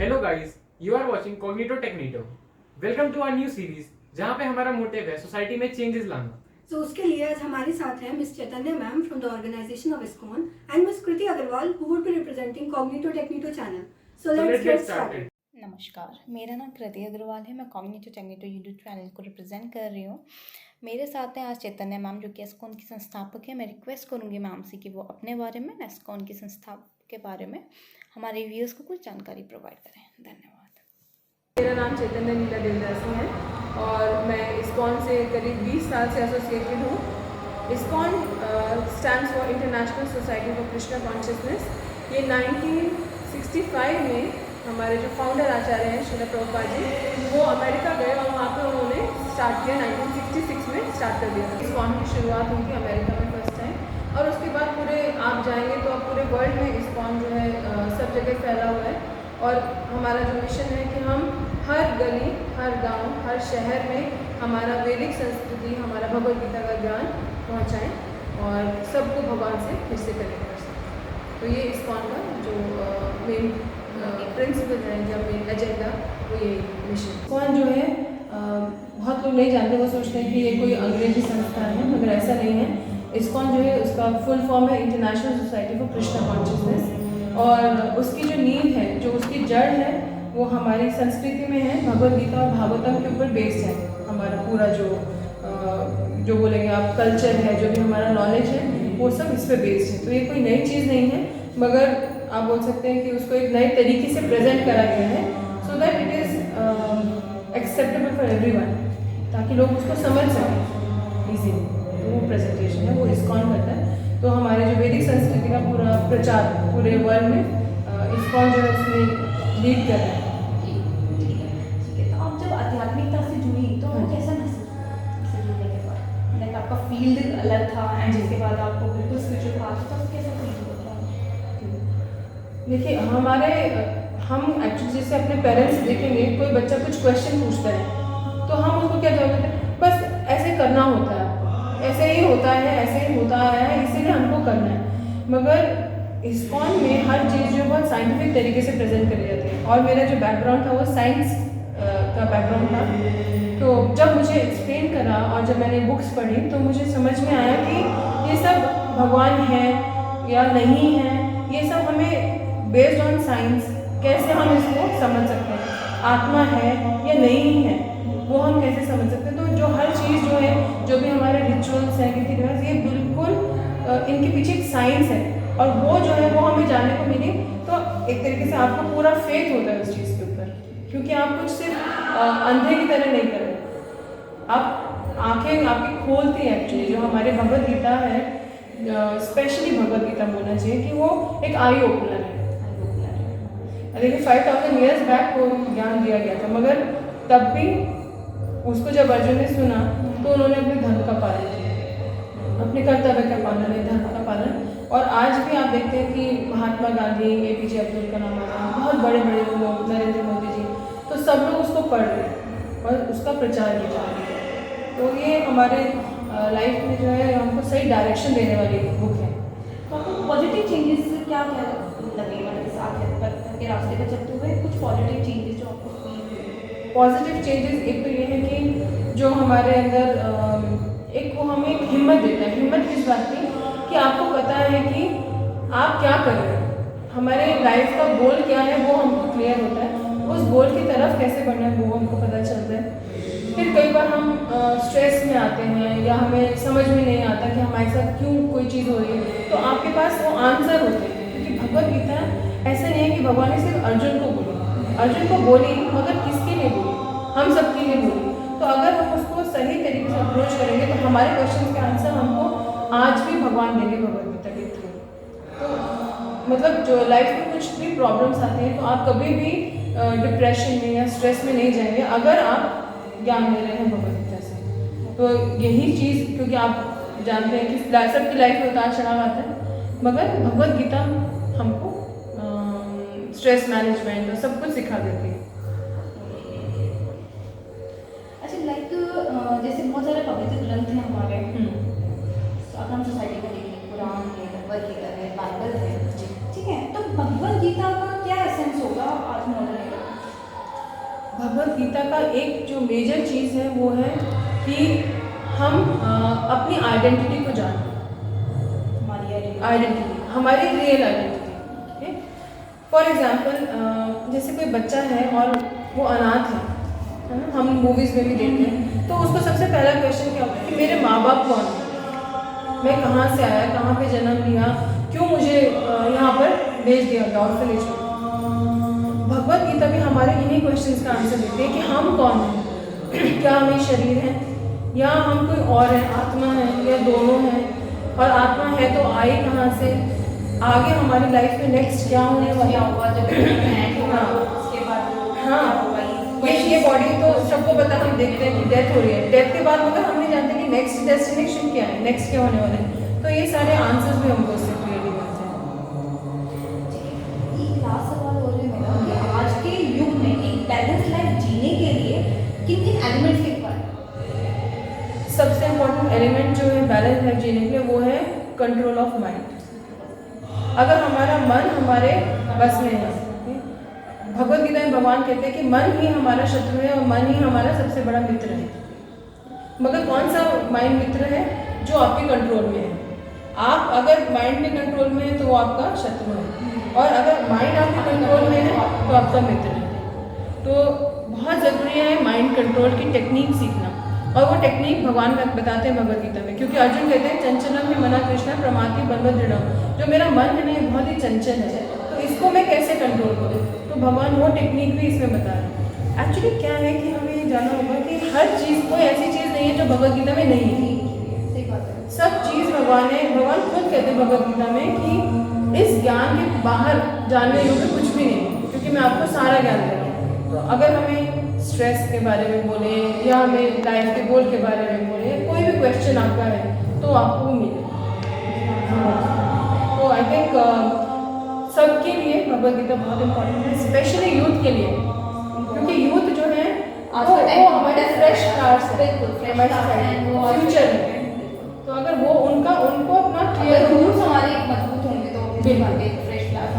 Hello guys, you are watching Cognito Technito. Welcome to our new series जहां पे हमारा motive है society में चेंजेस लाना। तो उसके लिए आज हमारे साथ है miss Chaitanya ma'am from the organisation of ISKCON and miss Kriti Agarwal who would be representing Cognito Technito channel. So let's get started. नमस्कार, मेरा नाम कृति अग्रवाल है। मैं कॉग्निटो टेक्निटो यूट्यूब चैनल को रिप्रेजेंट कर रही हूँ। मेरे साथ हैं आज चैतन्य मैम, जो कि एस्कॉन की संस्थापक है। मैं रिक्वेस्ट करूँगी मैम से कि वो अपने बारे में, एस्कॉन की संस्था के बारे में हमारे व्यूअर्स को कुछ जानकारी प्रोवाइड करें। धन्यवाद। मेरा नाम चैतन्य नीला देवदासी है और मैं इस्कॉन से करीब 20 साल से एसोसिएटेड हूँ। ISKCON stands for international society for Krishna consciousness. ये 1965 में हमारे जो फाउंडर आचार्य हैं श्रील प्रभुपाद जी, वो अमेरिका गए और वहाँ पर उन्होंने स्टार्ट किया। 1966 में स्टार्ट कर दिया। इस्कॉन की शुरुआत हुई थी अमेरिका में फर्स्ट टाइम, और उसके बाद पूरे आप जाएंगे तो अब पूरे वर्ल्ड में इस्कॉन जो है सब जगह फैला हुआ है। और हमारा जो मिशन है कि हम हर गली, हर गांव, हर शहर में हमारा वैदिक संस्कृति, हमारा भगवद गीता का ज्ञान पहुंचाएं और सबको भगवान से फिर से कनेक्ट कर सकें। तो ये इस्कॉन का जो मेन प्रिंसिपल है या मेन एजेंडा, वो ये मिशन। इस्कॉन जो है बहुत लोग नहीं जानते, वो सोचते हैं कि ये कोई अंग्रेजी संस्था है, मगर ऐसा नहीं है। इस्कॉन जो है उसका फुल फॉर्म है international society for Krishna consciousness, और उसकी जो नींव है, जो उसकी जड़ है, वो हमारी संस्कृति में है। भगवद गीता और भागवतम के ऊपर बेस्ड है हमारा पूरा जो बोलेंगे आप कल्चर है, जो भी हमारा नॉलेज है, वो सब इस पर बेस्ड है। तो ये कोई नई चीज़ नहीं है, मगर आप बोल सकते हैं कि उसको एक नए तरीके से प्रेजेंट करा गया है, so that it is acceptable for everyone, ताकि लोग उसको समझ सकें ईजीली। तो वो प्रेजेंटेशन है, वो इस्कॉन करता है। तो हमारे जो वैदिक संस्कृति का पूरा प्रचार पूरे वर्ल्ड में इस्कॉन जो है उसमें लीड कर रहा है। ठीक है। तो आप जब आध्यात्मिकता से जुड़ी तो कैसा महसूस से जुड़ने के बाद? लाइक आपका फील्ड अलग था एंड जिसके बाद आपको बिल्कुल स्पिरिचुअल पाथ, तो कैसा फील होता है? देखिए, हम एक्चुअली जैसे अपने पेरेंट्स देखेंगे, कोई बच्चा कुछ क्वेश्चन पूछता है तो हम उसको क्या जवाब देते हैं? बस ऐसे करना होता है, ऐसे ही होता है, ऐसे ही होता है, इसीलिए हमको करना है। मगर इस्कॉन में हर चीज़ जो बहुत साइंटिफिक तरीके से प्रेजेंट करी जाती है, और मेरा जो बैकग्राउंड था वो साइंस का बैकग्राउंड था। तो जब मुझे एक्सप्लेन करा और जब मैंने बुक्स पढ़ी तो मुझे समझ में आया कि ये सब भगवान है या नहीं है, ये सब हमें बेस्ड ऑन साइंस कैसे हम इसको समझ सकते हैं। आत्मा है या नहीं है, वो हम कैसे समझ सकते हैं। तो जो हर चीज़ जो है, जो भी हमारे रिचुअल्स हैं, रीति रिवाज, ये बिल्कुल इनके पीछे एक साइंस है, और वो जो है वो हमें जानने को मिली। तो एक तरीके से आपको पूरा फेथ होता है उस चीज़ के ऊपर, क्योंकि आप कुछ सिर्फ अंधे की तरह नहीं कर रहे, आप आंखें आपकी खोलती हैं। एक्चुअली जो हमारे भगवद गीता है, स्पेशली भगवद गीता बोलना चाहिए कि वो एक आई ओपनर है। देखिए 5000 ईयर्स बैक वो ज्ञान दिया गया था, मगर तब भी उसको जब अर्जुन ने सुना तो उन्होंने अपने धर्म का पालन किया, अपने कर्तव्य का पालन, धर्म का पालन। और आज भी आप देखते हैं कि महात्मा गांधी, APJ अब्दुल कलाम, बहुत बड़े बड़े लोग, नरेंद्र मोदी जी, तो सब लोग उसको पढ़ रहे हैं और उसका प्रचार भी कर रहे हैं। तो ये हमारे लाइफ में जो है हमको सही डायरेक्शन देने वाली बुक है। तो आपको पॉजिटिव चेंजेस क्या क्या लगे, मतलब इस आध्यात्मिकता के रास्ते पर चलते हुए कुछ पॉजिटिव चेंजेस जो आपको फील हुए? पॉजिटिव चेंजेस एक तो ये है कि जो हमारे अंदर एक वो हमें एक हिम्मत देता है। हिम्मत किस बात की कि आपको पता है कि आप क्या कर रहे हो, हमारे लाइफ का गोल क्या है, वो हमको क्लियर होता है। उस गोल की तरफ कैसे बढ़ना है वो हमको पता चलता है। फिर कई बार हम स्ट्रेस में आते हैं या हमें समझ में नहीं आता कि हमारे साथ क्यों कोई चीज़ हो रही है, तो आपके पास वो आंसर होते हैं। क्योंकि भगवद गीता ऐसा नहीं है कि भगवान ने सिर्फ अर्जुन को बोली, अर्जुन को बोली मगर किसके लिए बोली, हम सबके लिए बोली। तो अगर हम उसको सही तरीके से अप्रोच करेंगे तो हमारे क्वेश्चन के आंसर हमको आज भी भगवान देंगे भगवद गीता के थ्रू। तो मतलब जो लाइफ में कुछ भी प्रॉब्लम्स आते हैं तो आप कभी भी डिप्रेशन में या स्ट्रेस में नहीं जाएंगे अगर आप ज्ञान ले रहे हैं भगवद गीता से। तो यही चीज़, क्योंकि आप जानते हैं कि सबकी लाइफ में उतार चढ़ाव आता है, मगर भगवद गीता हमको स्ट्रेस मैनेजमेंट और सब कुछ सिखा देती है। अच्छा, लाइक जैसे बहुत सारे पवित्र ग्रंथ हैं हमारे, अगर हम सोसाइटी का देखें, कुरान है, भगवद गीता है, बाइबल है, ठीक है, तो भगवद गीता का क्या एसेंस होगा आज मॉडर्न भगवत गीता का एक जो मेजर चीज़ है वो है कि हम अपनी आइडेंटिटी को जानें, हमारी रियल आइडेंटिटी। फॉर एग्जाम्पल जैसे कोई बच्चा है और वो अनाथ है ना, हम मूवीज़ में भी देखते हैं, तो उसको सबसे पहला क्वेश्चन क्या होता है कि मेरे माँ बाप कौन है, मैं कहाँ से आया, कहाँ पे जन्म लिया, क्यों मुझे यहाँ पर भेज दिया गया ऑर्फनेज में। भगवत गीता भी हमारे इन्हीं क्वेश्चंस का आंसर देती है कि हम कौन हैं, क्या हम ये शरीर हैं या हम कोई और है, आत्मा है या दोनों हैं, और आत्मा है तो आई कहाँ से, आगे हमारी लाइफ में नेक्स्ट क्या होने वाला होगा जब उसके बाद। हाँ, ये बॉडी तो सबको पता, हम देखते हैं कि डेथ हो रही है, डेथ के बाद मगर हम नहीं जानते कि नेक्स्ट डेस्टिनेशन क्या है, नेक्स्ट क्या होने वाला है। तो ये सारे आंसर्स भी हमको उससे क्लियर नहीं मिलते हैं। एक लास्ट सवाल हो रहा है मेरा कि आज के युग में एक बैलेंस लाइफ जीने के लिए किन किन एलिमेंट्स की रिक्वायरमेंट? सबसे इम्पोर्टेंट एलिमेंट जो है बैलेंस लाइफ जीने के लिए वो है कंट्रोल ऑफ माइंड। अगर हमारा मन हमारे बस में है, भगवत गीता में भगवान कहते हैं कि मन ही हमारा शत्रु है और मन ही हमारा सबसे बड़ा मित्र है। मगर कौन सा माइंड मित्र है? जो आपके कंट्रोल में है। आप अगर माइंड में कंट्रोल में है तो वो आपका शत्रु है, और अगर माइंड आपके कंट्रोल में है तो आपका मित्र है। तो बहुत ज़रूरी है माइंड कंट्रोल की टेक्निक सीखना, और वो टेक्निक भगवान बताते हैं भगवत गीता में, क्योंकि अर्जुन कहते हैं चंचलम ही मना कृष्णा प्रमाति बलवद दृढ़। जो मेरा मन है ना ये बहुत ही चंचल है, तो इसको मैं कैसे कंट्रोल करूँ, तो भगवान वो टेक्निक भी इसमें बता रहे हैं। एक्चुअली क्या है कि हमें ये जानना होगा कि हर चीज़, कोई ऐसी चीज़ नहीं है जो भगवत गीता में नहीं है। सब चीज़ भगवान खुद कहते हैं भगवत गीता में कि इस ज्ञान के बाहर जानने योग्य कुछ भी नहीं है, क्योंकि मैं आपको सारा ज्ञान दे रहा हूँ। तो अगर हमें स्ट्रेस के बारे में बोले या हमें लाइफ के गोल के बारे में बोले, कोई भी क्वेश्चन आपका है तो आपको मिले। तो आई थिंक सबके लिए भगवत गीता बहुत इम्पोर्टेंट है, स्पेशली यूथ के लिए, क्योंकि यूथ जो है वो हमारे फ्रेश स्टार्स है, फ्यूचर है। तो अगर वो उनको अपना क्लियर रूल्स हमारे मजबूत होंगे तो बिल्कुल एक फ्रेश क्लास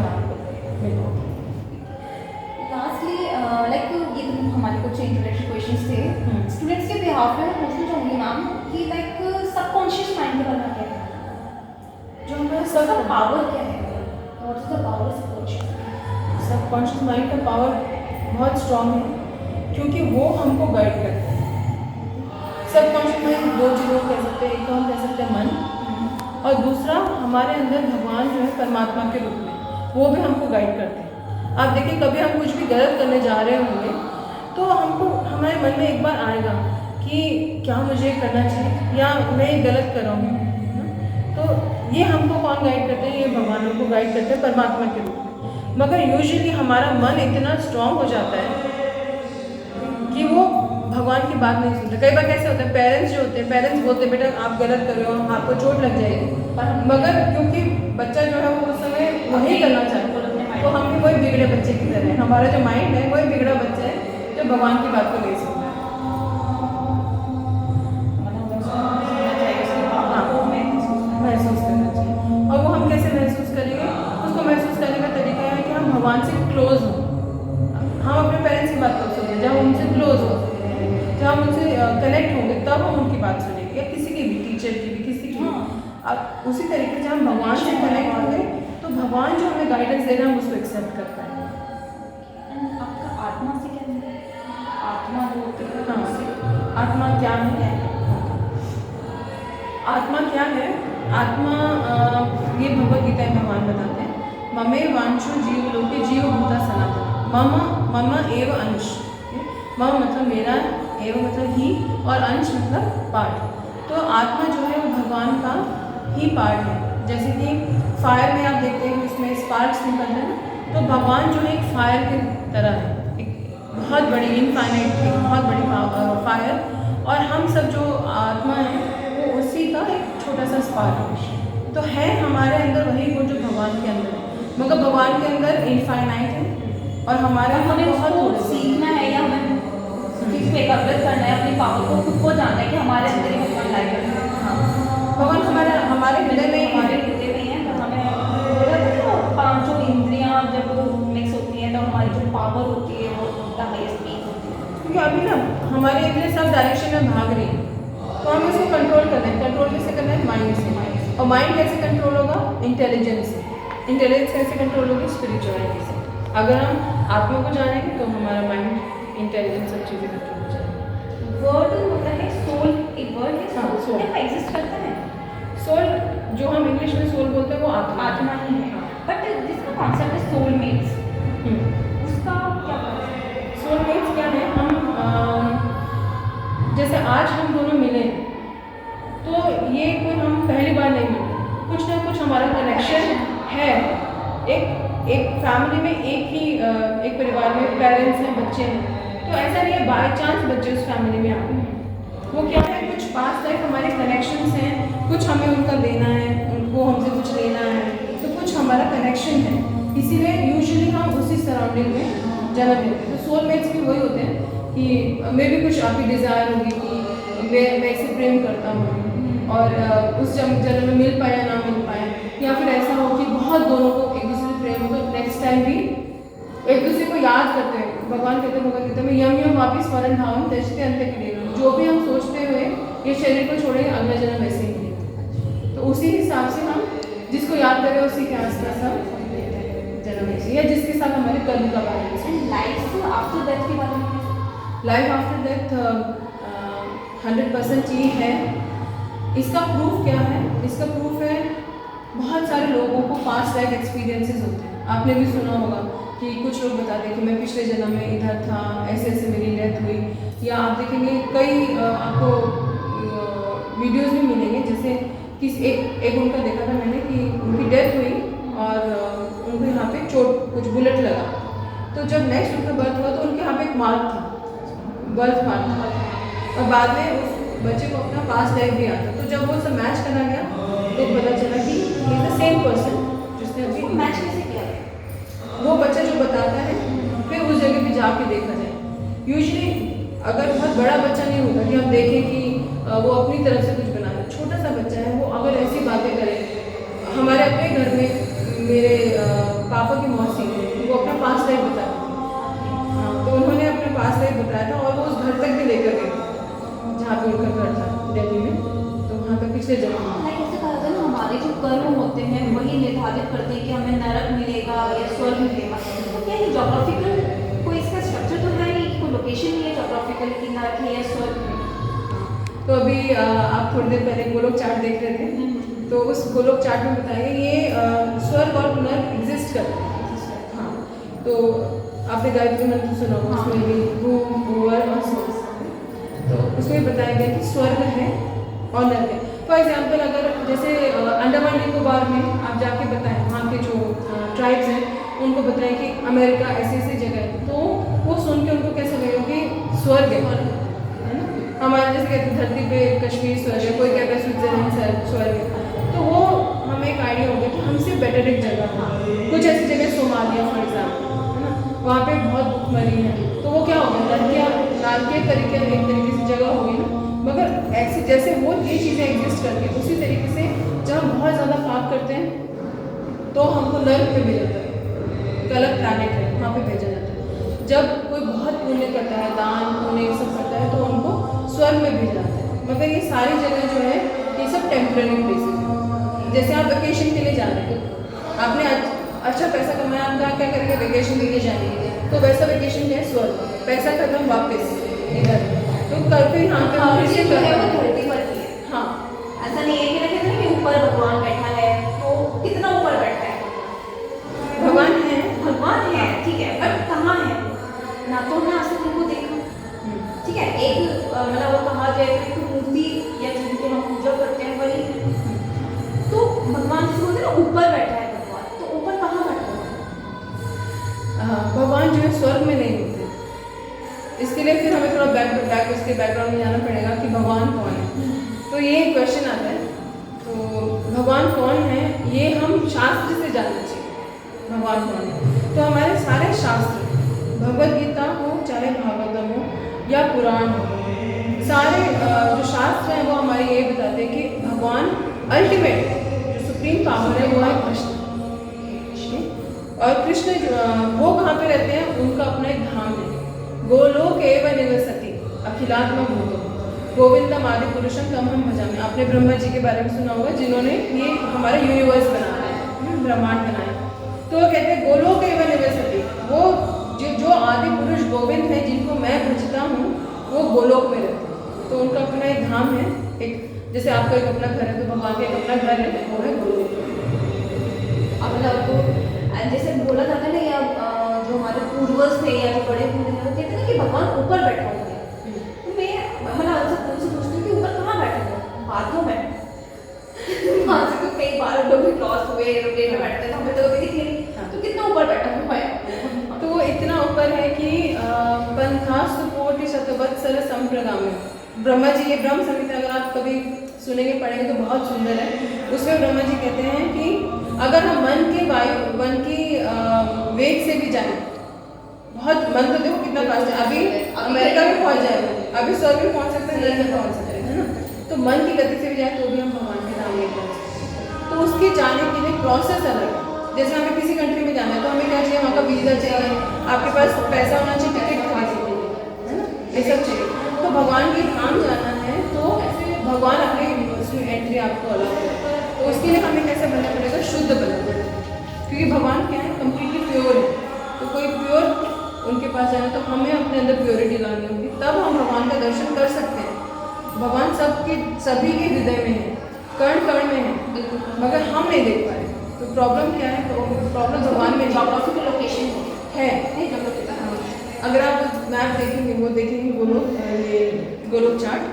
लास्टली लाइक ये हमारे कुछ इंट्रोडक्शन क्वेश्चंस थे स्टूडेंट्स के बिहाफ में पूछना चाहूँगी मैम कि लाइक सबकॉन्शियस माइंड के बारे में क्या है, जो हमारा सबका पावर क्या है, what is the power of subconscious? Subconscious mind का पावर बहुत स्ट्रांग है, क्योंकि वो हमको गाइड करता है। सबकॉन्शियस माइंड दो चीज़ों को कह सकते हैं, एक तो हम कह सकते हैं मन, और दूसरा हमारे अंदर भगवान जो है परमात्मा के रूप में, वो भी हमको गाइड करते हैं। आप देखिए कभी हम कुछ भी गलत करने जा रहे होंगे तो हमको हमारे मन में एक बार आएगा कि क्या मुझे करना चाहिए या मैं ये गलत कर रहा हूँ। तो ये हमको कौन गाइड करते हैं? ये भगवान हमको गाइड करते हैं परमात्मा के रूप में। मगर यूजुअली हमारा मन इतना स्ट्रांग हो जाता है कि वो भगवान की बात नहीं सुनते। कई बार कैसे होता है, पेरेंट्स जो होते हैं, पेरेंट्स बोलते हैं बेटा आप गलत कर रहे हो, आपको चोट लग जाएगी, मगर क्योंकि बच्चा जो है वो उस समय वही करना चाहता है, तो हम भी वही बिगड़े बच्चे की तरह है। हमारा जो माइंड है वही बिगड़ा बच्चा है जो भगवान की बात को नहीं सुनता है। महसूस करना चाहिए, और वो हम कैसे महसूस करेंगे? उसको महसूस करने का तरीका है कि हम भगवान से क्लोज हों। हम अपने पेरेंट्स की बात कब सुनेंगे? जब हम उनसे क्लोज हो, जब हम उनसे कनेक्ट होंगे तब हम उनकी बात सुनेंगे, या किसी की भी, टीचर की भी, किसी की भी। अब उसी तरीके से हम भगवान से कनेक्ट होंगे तो भगवान जो हमें गाइडेंस दे रहा है हम उसको एक्सेप्ट कर पाएंगे। आपका आत्मा से क्या है? आत्मा वो आत्मा क्या है? आत्मा क्या है? आत्मा ये भगवत गीता में भगवान बताते हैं, ममे वांशो जीव लोके जीव भूता सनातन, मम एव अंश। मम मतलब मेरा, एव मतलब ही, और अंश मतलब पार्ट। तो आत्मा जो है वो भगवान का ही पार्ट है। जैसे कि फायर में आप देखते हैं कि उसमें स्पार्क्स निकलते हैं, तो भगवान जो है एक फायर की तरह है, एक बहुत बड़ी इनफाइनाइट, एक बहुत बड़ी फायर, और हम सब जो आत्मा है वो उसी का एक छोटा सा स्पार्क है। तो है हमारे अंदर वही गुण जो भगवान के अंदर है, मगर भगवान के अंदर इनफाइनाइट है और हमारे हमें बहुत उसको थोड़े से। सीखना है या हमें चीज़ पे एकाग्रत करना है, अपनी पावर को खुद को जानना है कि हमारे अंदर ही भगवान लाइक करते हैं। भगवान हमारे हृदय में ही है। हमारे हृदय में है, तो हमें बोला था ना पांचों इंद्रियां जब मिक्स होती हैं तो हमारी जो पावर होती है वो द हाईएस्ट पीक होती है। क्योंकि अभी ना हमारे इतने सब डायरेक्शन में भाग रही है, तो हमें उसको कंट्रोल करना है। कंट्रोल कैसे करना है? माइंड से। और माइंड कैसे कंट्रोल होगा? इंटेलिजेंस से। इंटेलिजेंस कैसे कंट्रोल होगी? स्पिरिचुअलिटी से। अगर हम आत्मा को जानेंगे तो हमारा माइंड, इंटेलिजेंस, सब चीज़ें कंट्रोल हो जाएगी। वर्ड होता है सोल, एक वर्ड है हाँ, सोल, soul। क्या एग्जिस्ट करता है? सोल, जो हम इंग्लिश में सोल बोलते हैं, वो आत्मा है। आत्मा ही है, बट जिसका कॉन्सेप्ट है सोलमेट्स, हम्म। उसका क्या concept है? सोलमेट्स क्या है? हम जैसे आज हम दोनों मिले, तो ये कोई हम पहली बार नहीं मिले, कुछ ना कुछ हमारा कनेक्शन है। एक फैमिली में एक परिवार में पेरेंट्स हैं, बच्चे हैं, तो ऐसा नहीं है बाय चांस बच्चे उस फैमिली में आते हैं। वो क्या है? कुछ पास लाइफ हमारे कनेक्शंस हैं, कुछ हमें उनका देना है, उनको हमसे कुछ लेना है, तो कुछ हमारा कनेक्शन है। इसीलिए यूजुअली हम उसी सराउंडिंग में जन्म लेते हैं। तो सोलमेट्स भी वही होते हैं कि मैं भी कुछ आपकी डिज़ायर होगी कि मैं इसे प्रेम करता हूँ और उस जन्म में मिल पाया ना मिल पाया, या फिर ऐसा हो कि बहुत दोनों को एक दूसरे से प्रेम हो, तो नेक्स्ट टाइम भी एक दूसरे को याद करते हैं। भगवान कहते हैं मैं यम वापिस स्मरण भावम त्यजते अंत के लिए, जो भी हम सोचते हुए ये शरीर को छोड़ेंगे, अगला जन्म ऐसे ही मिलेगा। तो उसी हिसाब से हम जिसको याद करें उसी के आसपास हम जन्म ऐसे, या जिसके साथ हमारे कर्म का बैलेंस है। लाइफ आफ्टर डेथ के बारे में? लाइफ आफ्टर डेथ 100% ये है। इसका प्रूफ क्या है? इसका प्रूफ है बहुत सारे लोगों को पास्ट लाइफ एक्सपीरियंसेस होते हैं। आपने भी सुना होगा कि कुछ लोग बताते हैं कि मैं पिछले जन्म में इधर था, ऐसे ऐसे मेरी डेथ हुई। या आप देखेंगे कई आपको वीडियोस भी मिलेंगे, जैसे किस एक उनका देखा था मैंने कि उनकी डेथ हुई और उनको यहाँ पे चोट, कुछ बुलेट लगा। तो जब नेक्स्ट उनका बर्थ हुआ तो उनके यहाँ पे एक मार्क था, बर्थ मार्क था, और बाद में उस बच्चे को अपना पास्ट लाइफ भी आता। तो जब वो सब मैच करा गया तो पता चला कि ये द सेम पर्सन जिसने अभी मैच कैसे किया? वो बच्चा जो बताता है, फिर उस जगह पे जाके देखा जाए। यूजुअली अगर बहुत बड़ा बच्चा नहीं होता कि हम देखें कि वो अपनी तरफ से कुछ बना रहा है, छोटा सा बच्चा है, वो अगर ऐसी बातें करे। हमारे अपने घर में मेरे पापा की मौसी, वो अपना पास्ट लाइफ बताती थी। तो उन्होंने अपना पास्ट लाइफ बताया था और वो उस घर तक भी लेकर गए थे जहाँ पे उनका घर था दिल्ली में, तो वहाँ पे पिछले जन्म में। लाइक ऐसे कहा था ना, हमारे जो कर्म होते हैं वही निर्धारित करते हैं कि हमें नरक मिलेगा या स्वर्ग मिलेगा। तो क्या ये जोग्राफिकल कोई इसका स्ट्रक्चर तो है नहीं, कोई लोकेशन नहीं है जोग्राफिकल कि नरक है या स्वर्ग है? तो अभी आप थोड़ी देर पहले गोलोक चार्ट देख रहे थे, तो उस गोलोक चार्ट में बताया ये स्वर्ग और नरक एग्जिस्ट करते हैं। हाँ, तो आपने गायत्री मंत्र सुना होगा, उसमें भी भूम भूवर और स्वर्ग, तो उसमें बताया गया कि स्वर्ग है और नरक है। फॉर एग्जाम्पल अगर जैसे अंडमान निकोबार में आप जाके बताएं, वहाँ के जो ट्राइब्स हैं उनको बताएं कि अमेरिका ऐसी ऐसी जगह है, तो वो सुन के उनको कैसा लगेगा कि स्वर्ग है ना। हमारे जैसे कहते हैं धरती पे कश्मीर स्वर्ग है, कोई कहता है स्विट्जरलैंड स्वर्ग है, तो वो हमें एक आइडिया हो गया कि हमसे बेटर एक जगह है। कुछ ऐसी जगह सोमालिया फॉर एग्जाम्पल है ना, वहाँ पे बहुत भुखमरी है, तो वो क्या हो गया नारकीय तरीके एक तरीके से जगह होगी ना, मगर ऐसे जैसे वो ये चीज़ें एग्जिस्ट करती हैं, उसी तरीके से जब हम बहुत ज़्यादा पाप करते हैं तो हमको नर्क में भेजा जाता है, एक अलग प्लानिट है वहाँ पे भेजा जाता है। जब कोई बहुत पुण्य करता है, दान पुण्य ये सब करता है, तो उनको स्वर्ग में भेजा जाता है। मगर ये सारी जगह जो है ये सब टेम्पररी प्लेसेस है। जैसे आप वेकेशन के लिए जा रहे हैं, आपने अच्छा पैसा कमाया, आप क्या करेंगे? वेकेशन के लिए जाएंगे, तो वैसा वेकेशन है स्वर्ग, पैसा खत्म वापस इधर, तो फिर यहाँ पे मनुष्य जो है वो धरती पर ही है। हाँ, ऐसा नहीं है कि ना कहते हैं कि ऊपर भगवान बैठा है, तो कितना ऊपर बैठा है? भगवान है, भगवान है, ठीक है, बट कहाँ है? ना तो हमने आज तक उनको देखा, ठीक है। एक मतलब वो कहा जाए तो एक मूर्ति या जिनकी हम पूजा करते हैं वही है। तो भगवान जिसको बोलते हैं ना ऊपर बैठा है भगवान, तो ऊपर कहाँ बैठा है? भगवान जो है स्वर्ग में नहीं होते। इसके लिए फिर हमें थोड़ा उसके बैकग्राउंड में जाना पड़ेगा कि भगवान कौन है। तो ये क्वेश्चन आता है, तो भगवान कौन है ये हम शास्त्र से जानना चाहिए भगवान कौन है। तो हमारे सारे शास्त्र, भगवद गीता हो चाहे भागवतम हो या पुराण हो, सारे जो शास्त्र हैं वो हमारे ये बताते हैं कि भगवान अल्टीमेट जो सुप्रीम पावर है वो है कृष्ण। और कृष्ण वो कहाँ पे रहते हैं? उनका अपना एक धाम है गोलोक एव निवसति अखिलात्मा भूतो गोविंदम आदि पुरुषम तमहम भजामि। आपने ब्रह्मा जी के बारे में सुना होगा, जिन्होंने ये हमारा यूनिवर्स बनाया है, ब्रह्मांड बनाया। तो वो कहते हैं गोलोक एव निवसति, वो जो आदि पुरुष गोविंद है, जिनको मैं भजता हूँ, वो गोलोक में रहते हैं। तो उनका अपना एक धाम है, एक जैसे आपका एक अपना घर है, तो भगवान का एक अपना घर है, वो है गोलोक। अब मतलब आपको जैसे बोला जाता है ना, या जो हमारे पूर्वज थे या जो बड़े बूढ़े थे, वो कहते हैं ना कि भगवान ऊपर बैठा हुआ है। तो मैं मतलब उनसे पूछती हूँ कि ऊपर कहाँ बैठा हुआ है? बाथरूम है। वहाँ से तो कई बार हम लोग भी क्रॉस हुए, रोटेट में बैठते थे, हमें तो कभी दिखे नहीं। तो कितना ऊपर बैठा हुआ है? तो वो इतना ऊपर है कि पंथास्तु कोटि शतवत्सर संप्रगामी। ब्रह्मा जी, ये ब्रह्म संहिता अगर आप कभी सुनेंगे पढ़ेंगे तो बहुत सुंदर है। उसमें ब्रह्मा जी कहते हैं कि अगर हम मन की वेग से भी जाएं, बहुत मन तो देखो कितना फास्ट है, अभी अमेरिका में पहुंच जाए, अभी स्वर्ग में पहुंच सकते हैं, नरक में पहुंच सकते हैं, है ना। तो मन की गति से भी जाए तो भी हम भगवान के धाम में पहुंच सकते हैं। तो उसके जाने के लिए प्रोसेस अलग है। जैसे हमें किसी कंट्री में जाना है तो हमें क्या चाहिए, वहाँ का वीज़ा चाहिए, आपके पास पैसा होना चाहिए, टिकट खरीदने के लिए, है ना, ये सब चाहिए। तो भगवान के धाम जाना है तो भगवान अपने यूनिवर्स में एंट्री आपको अलाउ करता है। तो उसके लिए हमें कैसे बनना पड़ेगा, शुद्ध बनना पड़ेगा, क्योंकि भगवान क्या है, कम्प्लीटली प्योर है। तो कोई प्योर उनके पास जाना, तो हमें अपने अंदर प्योरिटी लानी होगी, तब हम भगवान का दर्शन कर सकते हैं। भगवान सभी के हृदय में है, कण कण में है, मगर हम नहीं देख पा रहे। तो प्रॉब्लम क्या है, प्रॉब्लम भगवान में जोग्राफिकल लोकेशन है। अगर आप मैप देखेंगे, वो देखेंगे गोलोक चार्ट,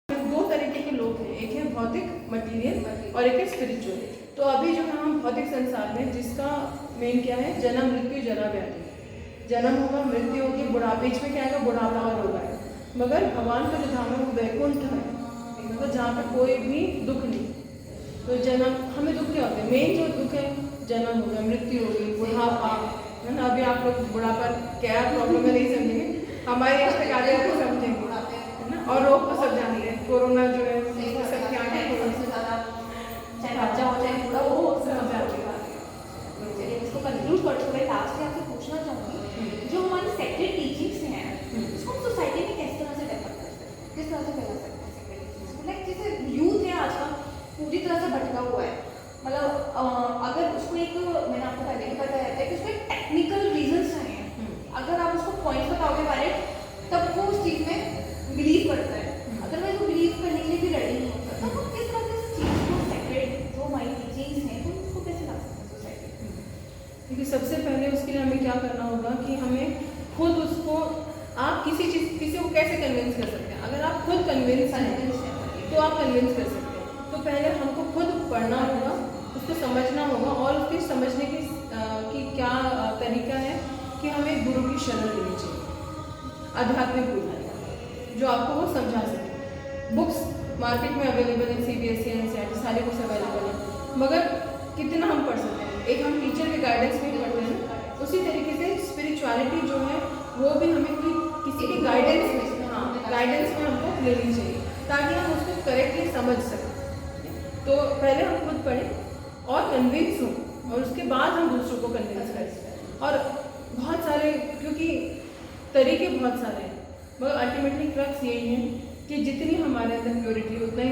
दो तरीके के लोग हैं, एक है भौतिक मटीरियल और एक है स्पिरिचुअल। तो अभी जो है हम भौतिक संसार में, जिसका मेन क्या है, जन्म मृत्यु जरा व्याधि, जन्म होगा, मृत्यु होगी, बुढ़ापे में क्या आएगा, बुढ़ापा और होगा। मगर भगवान का जो धाम है वो वैकुंठ है, मतलब जहाँ पे कोई भी दुख नहीं। तो जन्म, हमें दुख क्या होते हैं, मेन जो दुख है, जन्म हो गया, मृत्यु हो गई, बुढ़ापा, है ना। अभी आप लोग बुढ़ापा क्या प्रॉब्लम है नहीं समझेंगे, हमारे यहाँ तक आगे आगे समझेंगे, है ना। और रोग तो सब जानिए, कोरोना जो है सब क्या है, चाहे बच्चा हो चाहे बूढ़ा हो, सब जाएगा। चलिए इसको कंक्लूड करते हुए लास्ट में आपसे पूछना चाहूँगी, जो हमारी सेक्रेट टीचिंग्स हैं, उसको हम सोसाइटी में किस तरह से डेवलप कर सकते हैं, किस तरह से फैला सकते हैं सेक्रेट टीचिंग्स को? लाइक जैसे यूथ है आज का पूरी तरह से भटका हुआ है, मतलब अगर उसको एक, मैंने आपको पहले भी बताया था कि उसको एक टेक्निकल रीजंस चाहिए, अगर आप उसको पॉइंट्स बताओगे वाले, तब वो उस चीज़ में बिलीव करता है, अदरवाइज वो बिलीव करने के लिए भी रेडी नहीं होता। तो हम किस तरह से इस चीज़ को सेक्रेट जो हमारी टीचिंग्स हैं, तो उसको कैसे ला सकते हैं सोसाइटी में? क्योंकि सबसे पहले उसके लिए हमें क्या करना होगा कि हमें खुद उसको, आप किसी को कैसे कन्विंस कर सकते हैं, अगर आप खुद कन्विंस हैं तो आप कन्विंस कर सकते हैं। तो पहले हमको खुद पढ़ना होगा, उसको समझना होगा, और उसके समझने की क्या तरीका है कि हमें गुरु की शरण लेनी चाहिए, आध्यात्मिक गुरु जो आपको वो समझा सके। बुक्स मार्केट में अवेलेबल है, CBSE NCERT सारी बुक्स अवेलेबल है, मगर कितना हम पढ़ सकते हैं, एक हम टीचर के गाइडेंस में पढ़ते हैं, उसी तरीके से स्पिरिचुअलिटी जो है वो भी हमें किसी के गाइडेंस में, गाइडेंस में हमको लेनी चाहिए, ताकि हम उसको करेक्टली समझ सकें। तो पहले हम खुद पढ़ें और कन्विंस हों, और उसके बाद हम दूसरों को कन्विंस करें। और बहुत सारे, क्योंकि तरीके बहुत सारे हैं, मगर अल्टीमेटली क्रक्स यही है कि जितनी हमारे अंदर प्योरिटी उतना ही